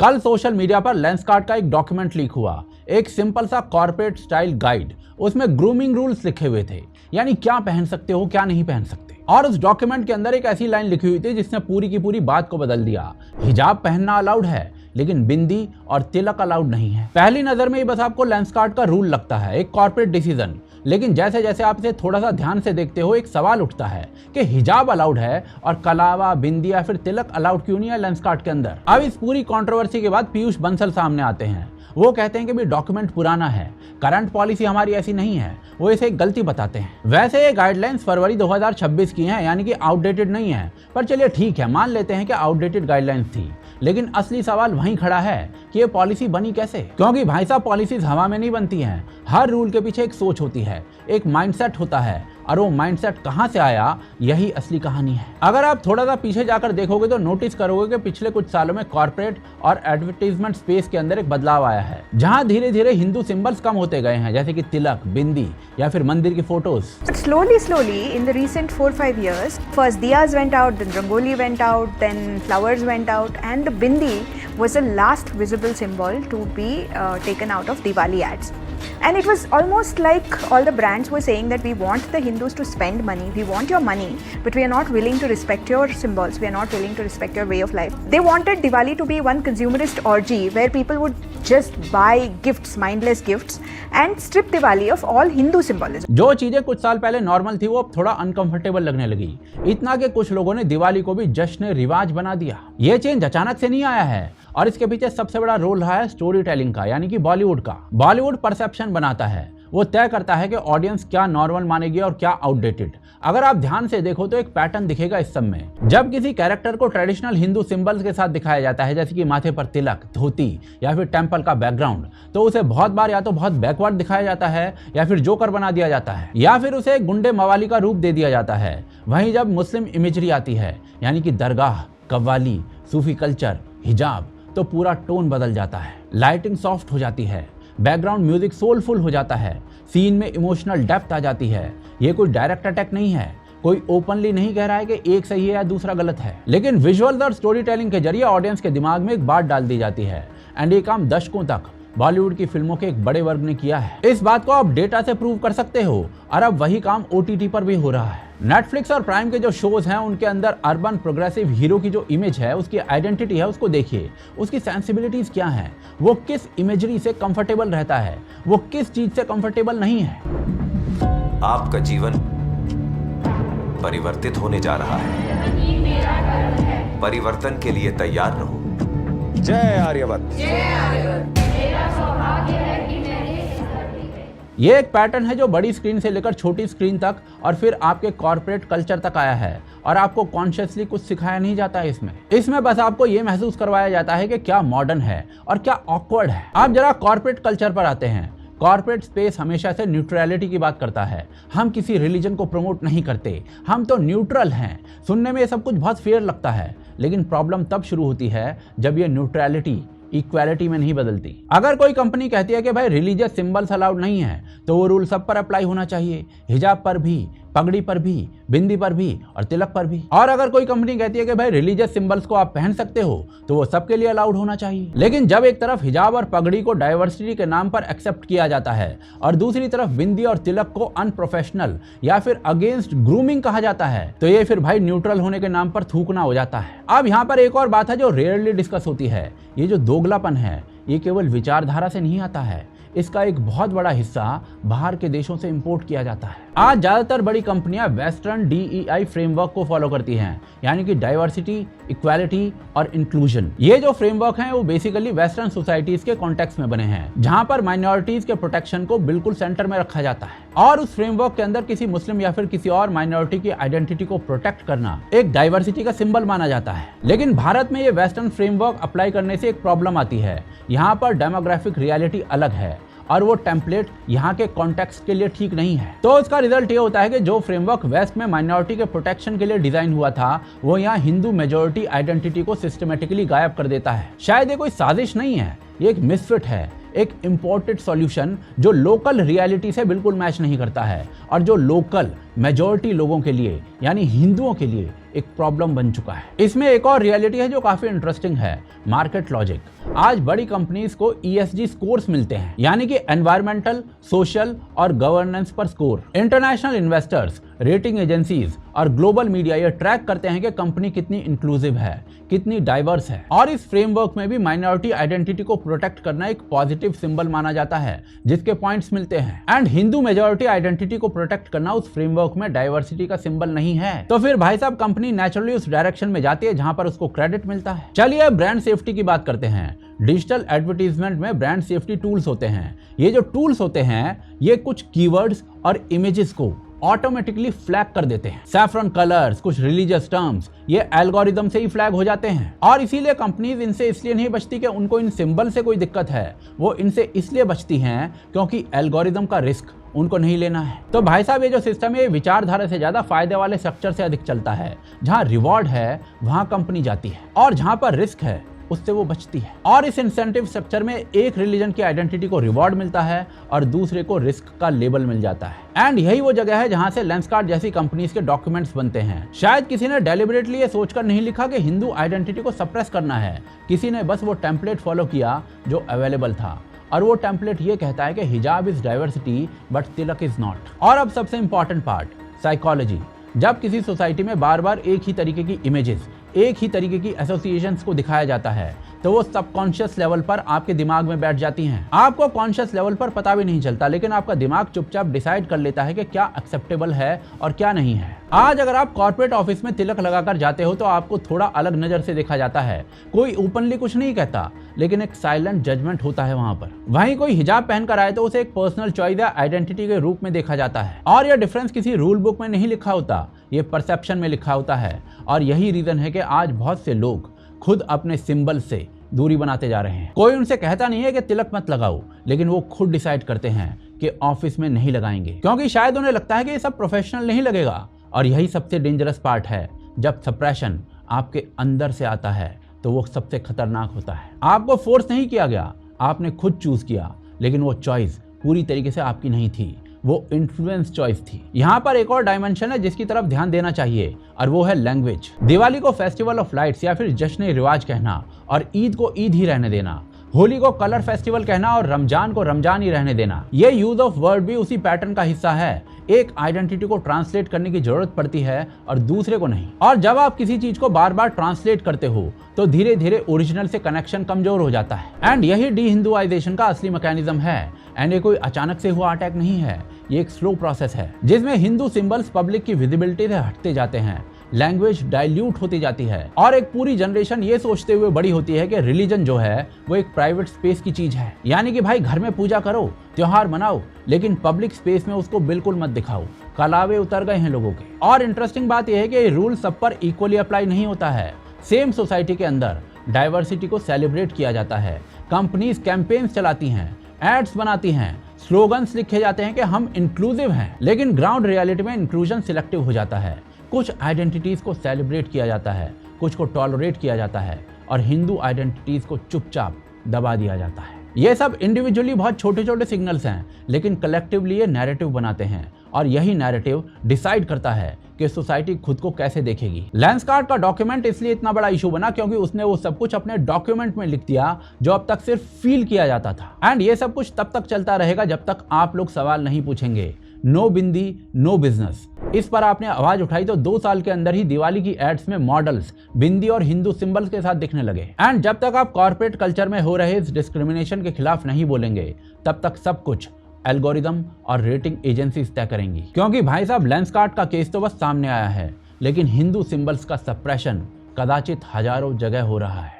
कल social media पर Lenskart का एक डॉक्यूमेंट लीक हुआ। एक सिंपल सा कॉर्पोरेट स्टाइल गाइड, उसमें ग्रूमिंग रूल्स लिखे हुए थे, यानी क्या पहन सकते हो क्या नहीं पहन सकते। और उस डॉक्यूमेंट के अंदर एक ऐसी लाइन लिखी हुई थी जिसने पूरी की पूरी बात को बदल दिया। हिजाब पहनना अलाउड है लेकिन बिंदी और तिलक अलाउड नहीं है। पहली नजर में ही बस आपको लेंसकार्ट का रूल लगता है, एक कॉर्पोरेट डिसीजन, लेकिन जैसे जैसे आप इसे थोड़ा सा ध्यान से देखते हो एक सवाल उठता है कि हिजाब अलाउड है और कलावा, बिंदी या फिर तिलक अलाउड क्यों नहीं है लेंसकार्ट के अंदर। अब इस पूरी कंट्रोवर्सी के बाद पीयूष बंसल सामने आते हैं। वो कहते हैं कि भी डॉक्यूमेंट पुराना है, करंट पॉलिसी हमारी ऐसी नहीं है, वो इसे एक गलती बताते हैं। वैसे ये गाइडलाइंस फरवरी 2026 की हैं, यानी कि आउटडेटेड नहीं है, पर चलिए ठीक है, मान लेते हैं कि आउटडेटेड गाइडलाइंस थी। लेकिन असली सवाल वहीं खड़ा है कि ये पॉलिसी बनी कैसे, क्योंकि भाई साहब पॉलिसीज हवा में नहीं बनती हैं। हर रूल के पीछे एक सोच होती है, एक माइंडसेट होता है, और वो माइंडसेट कहां से आया, यही असली कहानी है। अगर आप थोड़ा सा पीछे जाकर देखोगे तो नोटिस करोगे कि पिछले कुछ सालों में कॉर्पोरेट और एडवर्टाइजमेंट स्पेस के अंदर एक बदलाव आया है, जहां धीरे धीरे हिंदू सिंबल्स कम होते गए हैं, जैसे कि तिलक, बिंदी या फिर मंदिर की photos. But slowly, in the recent 4-5 years, first diyas went out, then rangoli went out, then flowers went out, and the bindi was the last visible symbol to be taken out of Diwali ads. And it was almost like all the brands were saying that we want the Hindus to spend money, we want your money, but we are not willing to respect your symbols, we are not willing to respect your way of life. They wanted Diwali to be one consumerist orgy where people would just buy gifts, mindless gifts, and strip Diwali of all Hindu symbolism. जो चीजें कुछ साल पहले normal थी वो अब थोड़ा uncomfortable लगने लगी, इतना कि कुछ लोगों ने दिवाली को भी जश्न रिवाज बना दिया। ये चेंज अचानक से नहीं आया है और इसके पीछे सबसे बड़ा रोल रहा है स्टोरी टेलिंग का, यानी कि बॉलीवुड का। बॉलीवुड परसेप्शन बनाता है, वो तय करता है कि ऑडियंस क्या नॉर्मल मानेगी और क्या आउटडेटेड। अगर आप ध्यान से देखो तो एक पैटर्न दिखेगा इस सब में। जब किसी कैरेक्टर को ट्रेडिशनल हिंदू सिंबल्स के साथ दिखाया जाता है, जैसे कि माथे पर तिलक, धोती या फिर टेंपल का बैकग्राउंड, तो उसे बहुत बार या तो बहुत बैकवर्ड दिखाया जाता है या फिर जोकर बना दिया जाता है या फिर उसे गुंडे मवाली का रूप दे दिया जाता है। वहीं जब मुस्लिम इमेजरी आती है, यानी कि दरगाह, कव्वाली, सूफी कल्चर, हिजाब, तो पूरा टोन बदल जाता है। लाइटिंग सॉफ्ट हो जाती है, बैकग्राउंड म्यूजिक सोलफुल हो जाता है, सीन में इमोशनल डेप्थ आ जाती है। ये कोई डायरेक्ट अटैक नहीं है, कोई ओपनली नहीं कह रहा है कि एक सही है या दूसरा गलत है, लेकिन विजुअल्स और स्टोरी टेलिंग के जरिए ऑडियंस के दिमाग में एक बात डाल दी जाती है। एंड ये काम दशकों तक बॉलीवुड की फिल्मों के एक बड़े वर्ग ने किया है। इस बात को आप डेटा से प्रूव कर सकते हो और अब वही काम OTT पर भी हो रहा है। नेटफ्लिक्स और प्राइम के जो शोज हैं उनके अंदर अर्बन प्रोग्रेसिव हीरो की जो इमेज है, उसकी आइडेंटिटी है, उसको देखिए, उसकी सेंसिबिलिटीज क्या हैं, वो किस इमेजरी से कंफर्टेबल रहता है, वो किस चीज से कंफर्टेबल नहीं है। आपका जीवन परिवर्तित होने जा रहा है, परिवर्तन के लिए तैयार रहो। जय आर्यवत। ये एक पैटर्न है जो बड़ी स्क्रीन से लेकर छोटी स्क्रीन तक और फिर आपके कॉर्पोरेट कल्चर तक आया है, और आपको कॉन्शियसली कुछ सिखाया नहीं जाता है इसमें बस आपको ये महसूस करवाया जाता है कि क्या मॉडर्न है और क्या ऑकवर्ड है। आप जरा कॉर्पोरेट कल्चर पर आते हैं। कॉर्पोरेट स्पेस हमेशा से न्यूट्रलिटी की बात करता है। हम किसी रिलीजन को प्रमोट नहीं करते, हम तो न्यूट्रल हैं। सुनने में ये सब कुछ बहुत फेयर लगता है, लेकिन प्रॉब्लम तब शुरू होती है जब ये न्यूट्रलिटी इक्वालिटी में नहीं बदलती। अगर कोई कंपनी कहती है कि भाई रिलीजियस सिंबल्स अलाउड नहीं है, तो वो रूल सब पर अप्लाई होना चाहिए, हिजाब पर भी, पगड़ी पर भी, बिंदी पर भी और तिलक पर भी। और अगर कोई कंपनी कहती है कि भाई रिलीजियस सिंबल्स को आप पहन सकते हो, तो वो सबके लिए अलाउड होना चाहिए। लेकिन जब एक तरफ हिजाब और पगड़ी को डाइवर्सिटी के नाम पर एक्सेप्ट किया जाता है और दूसरी तरफ बिंदी और तिलक को अनप्रोफेशनल या फिर अगेंस्ट ग्रूमिंग कहा जाता है, तो ये फिर भाई न्यूट्रल होने के नाम पर थूकना हो जाता है। अब यहाँ पर एक और बात है जो रेयरली डिस्कस होती है। ये जो दोगलापन है, ये केवल विचारधारा से नहीं आता है, इसका एक बहुत बड़ा हिस्सा बाहर के देशों से इंपोर्ट किया जाता है। आज ज्यादातर बड़ी कंपनियां वेस्टर्न DEI फ्रेमवर्क को फॉलो करती हैं, यानी कि डाइवर्सिटी, इक्वालिटी और इंक्लूजन। ये जो फ्रेमवर्क हैं वो बेसिकली वेस्टर्न सोसाइटीज के कॉन्टेक्स्ट में बने हैं, जहां पर माइनॉरिटीज के प्रोटेक्शन को बिल्कुल सेंटर में रखा जाता है। और उस फ्रेमवर्क के अंदर किसी मुस्लिम या फिर किसी और माइनॉरिटी की आइडेंटिटी को प्रोटेक्ट करना एक डाइवर्सिटी का सिंबल माना जाता है। लेकिन भारत में ये वेस्टर्न फ्रेमवर्क अप्लाई करने से एक प्रॉब्लम आती है। यहाँ पर डेमोग्राफिक रियलिटी अलग है और वो टेम्पलेट यहाँ के कॉन्टेक्स्ट के लिए ठीक नहीं है। तो इसका रिजल्ट ये होता है कि जो फ्रेमवर्क वेस्ट में माइनॉरिटी के प्रोटेक्शन के लिए डिजाइन हुआ था, वो यहाँ हिंदू मेजोरिटी आइडेंटिटी को सिस्टमेटिकली गायब कर देता है। शायद ये कोई साजिश नहीं है, ये एक मिसफिट है, एक इम्पोर्टेड सॉल्यूशन जो लोकल रियलिटी से बिल्कुल मैच नहीं करता है और जो लोकल मेजॉरिटी लोगों के लिए यानी हिंदुओं के लिए एक प्रॉब्लम बन चुका है। इसमें एक और रियलिटी है जो काफी इंटरेस्टिंग है, मार्केट लॉजिक। आज बड़ी कंपनीज को ESG स्कोर्स मिलते हैं, यानी कि एनवायरमेंटल, सोशल और गवर्नेंस पर score. International investors, rating agencies और ग्लोबल मीडिया ये ट्रैक करते हैं कि कंपनी कितनी इंक्लूसिव है, कितनी डाइवर्स है। और इस फ्रेमवर्क में भी माइनॉरिटी आइडेंटिटी को प्रोटेक्ट करना एक पॉजिटिव सिंबल माना जाता है, जिसके पॉइंट्स मिलते हैं। एंड हिंदू मेजॉरिटी आइडेंटिटी को प्रोटेक्ट करना उस फ्रेमवर्क में डाइवर्सिटी का सिंबल नहीं है। तो फिर भाई साहब कंपनी नेचुरली उस डायरेक्शन में जाती है जहां पर उसको क्रेडिट मिलता है। चलिए ब्रांड सेफ्टी की बात करते हैं। डिजिटल एडवर्टीजमेंट में ब्रांड सेफ्टी टूल्स होते हैं। ये जो टूल्स होते हैं ये कुछ कीवर्ड्स और इमेजेस को ऑटोमेटिकली फ्लैग कर देते हैं। सैफरन कलर्स, कुछ रिलीजियस टर्म्स, ये एल्गोरिदम से ही फ्लैग हो जाते हैं। और इसीलिए कंपनीज इनसे इसलिए नहीं बचती कि उनको इन सिंबल से कोई दिक्कत है, वो इनसे इसलिए बचती हैं क्योंकि एल्गोरिदम का रिस्क उनको नहीं लेना है। तो भाई साहब ये जो सिस्टम है ये विचारधारा से ज्यादा फायदे वाले स्ट्रक्चर से अधिक चलता है। जहां रिवॉर्ड है वहां कंपनी जाती है और जहां पर रिस्क है उससे वो बचती है। और इस इंसेंटिव स्ट्रक्चर में एक रिलीजन की आइडेंटिटी को रिवॉर्ड मिलता है और दूसरे को रिस्क का लेबल मिल जाता है। एंड यही वो जगह है जहां से लेंसकार्ट जैसी कंपनीज के डॉक्यूमेंट्स बनते हैं। शायद किसी ने डेलिबरेटली ये सोचकर नहीं लिखा कि हिंदू आइडेंटिटी को सप्रेस करना है, किसी ने बस वो टेम्पलेट फॉलो किया जो अवेलेबल था। और वो टेम्पलेट ये कहता है कि हिजाब is diversity but Tilak is not. और अब सबसे इंपॉर्टेंट पार्ट, साइकोलॉजी। जब किसी सोसाइटी में बार बार एक ही तरीके की इमेजेस, एक ही तरीके की एसोसिएशंस को दिखाया जाता है तो वो सबकॉन्शियस लेवल पर आपके दिमाग में बैठ जाती हैं। आपको कॉन्शियस लेवल पर पता भी नहीं चलता, लेकिन आपका दिमाग चुपचाप डिसाइड कर लेता है कि क्या एक्सेप्टेबल है और क्या नहीं है। आज अगर आप कॉर्पोरेट ऑफिस में तिलक लगाकर जाते हो तो आपको थोड़ा अलग नजर से देखा जाता है। कोई ओपनली कुछ नहीं कहता, लेकिन एक साइलेंट जजमेंट होता है वहां पर। वहीं कोई हिजाब पहनकर आए तो उसे एक पर्सनल चॉइस या आइडेंटिटी के रूप में देखा जाता है। और यह डिफरेंस किसी रूल बुक में नहीं लिखा होता, ये परसेप्शन में लिखा होता है। और यही रीजन है कि आज बहुत से लोग खुद अपने सिंबल से दूरी बनाते जा रहे हैं। कोई उनसे कहता नहीं है कि तिलक मत लगाओ, लेकिन वो खुद डिसाइड करते हैं कि ऑफिस में नहीं लगाएंगे, क्योंकि शायद उन्हें लगता है कि ये सब प्रोफेशनल नहीं लगेगा। और यही सबसे डेंजरस पार्ट है, जब सप्रेशन आपके अंदर से आता है तो वो सबसे खतरनाक होता है। आपको फोर्स नहीं किया गया, आपने खुद चूज किया, लेकिन वो चॉइस पूरी तरीके से आपकी नहीं थी, वो इन्फ्लुएंस चॉइस थी। यहाँ पर एक और डायमेंशन है जिसकी तरफ ध्यान देना चाहिए, और वो है लैंग्वेज। दिवाली को फेस्टिवल ऑफ लाइट्स या फिर जश्न रिवाज कहना और ईद को ईद ही रहने देना, होली को कलर फेस्टिवल कहना और रमजान को रमजान ही रहने देना, ये यूज ऑफ वर्ड भी उसी पैटर्न का हिस्सा है। एक आइडेंटिटी को ट्रांसलेट करने की जरूरत पड़ती है और दूसरे को नहीं। और जब आप किसी चीज को बार बार ट्रांसलेट करते हो तो धीरे धीरे ओरिजिनल से कनेक्शन कमजोर हो जाता है। एंड यही डी हिंदुआइजेशन का असली मैकेनिज्म है। एंड ये कोई अचानक से हुआ अटैक नहीं है, ये एक स्लो प्रोसेस है जिसमें हिंदू सिंबल्स पब्लिक की विजिबिलिटी से हटते जाते हैं, लैंग्वेज डाइल्यूट होती जाती है और एक पूरी जनरेशन ये सोचते हुए बड़ी होती है कि रिलीजन जो है वो एक प्राइवेट स्पेस की चीज है। यानी कि भाई घर में पूजा करो, त्योहार मनाओ, लेकिन पब्लिक स्पेस में उसको बिल्कुल मत दिखाओ। कलावे उतर गए हैं लोगों के। और इंटरेस्टिंग बात यह है कि ये रूल सब पर इक्वली अप्लाई नहीं होता है। सेम सोसाइटी के अंदर डाइवर्सिटी को सेलिब्रेट किया जाता है। कंपनीज कैंपेन्स चलाती हैं, एड्स बनाती हैं, स्लोगन्स लिखे जाते हैं कि हम इंक्लूसिव हैं, लेकिन ग्राउंड रियलिटी में इंक्लूजन सिलेक्टिव हो जाता है। कुछ आइडेंटिटीज को सेलिब्रेट किया जाता है, कुछ को टॉलरेट किया जाता है और हिंदू आइडेंटिटीज को चुपचाप दबा दिया जाता है। ये सब इंडिविजुअली बहुत छोटे छोटे सिग्नल्स हैं, लेकिन कलेक्टिवली ये नैरेटिव बनाते हैं और यही नैरेटिव डिसाइड करता है कि सोसाइटी खुद को कैसे देखेगी। लेंसकार्ट का डॉक्यूमेंट इसलिए इतना बड़ा इशू बना क्योंकि उसने वो सब कुछ अपने डॉक्यूमेंट में लिख दिया जो अब तक सिर्फ फील किया जाता था। एंड ये सब कुछ तब तक चलता रहेगा जब तक आप लोग सवाल नहीं पूछेंगे। नो बिंदी नो बिजनेस, इस पर आपने आवाज उठाई तो 2 साल के अंदर ही दिवाली की एड्स में मॉडल्स बिंदी और हिंदू सिंबल्स के साथ दिखने लगे। एंड जब तक आप कॉर्पोरेट कल्चर में हो रहे इस डिस्क्रिमिनेशन के खिलाफ नहीं बोलेंगे, तब तक सब कुछ एल्गोरिदम और रेटिंग एजेंसीज तय करेंगी। क्योंकि भाई साहब लेंसकार्ट का केस तो बस सामने आया है, लेकिन हिंदू सिंबल्स का सप्रेशन कदाचित हजारों जगह हो रहा है।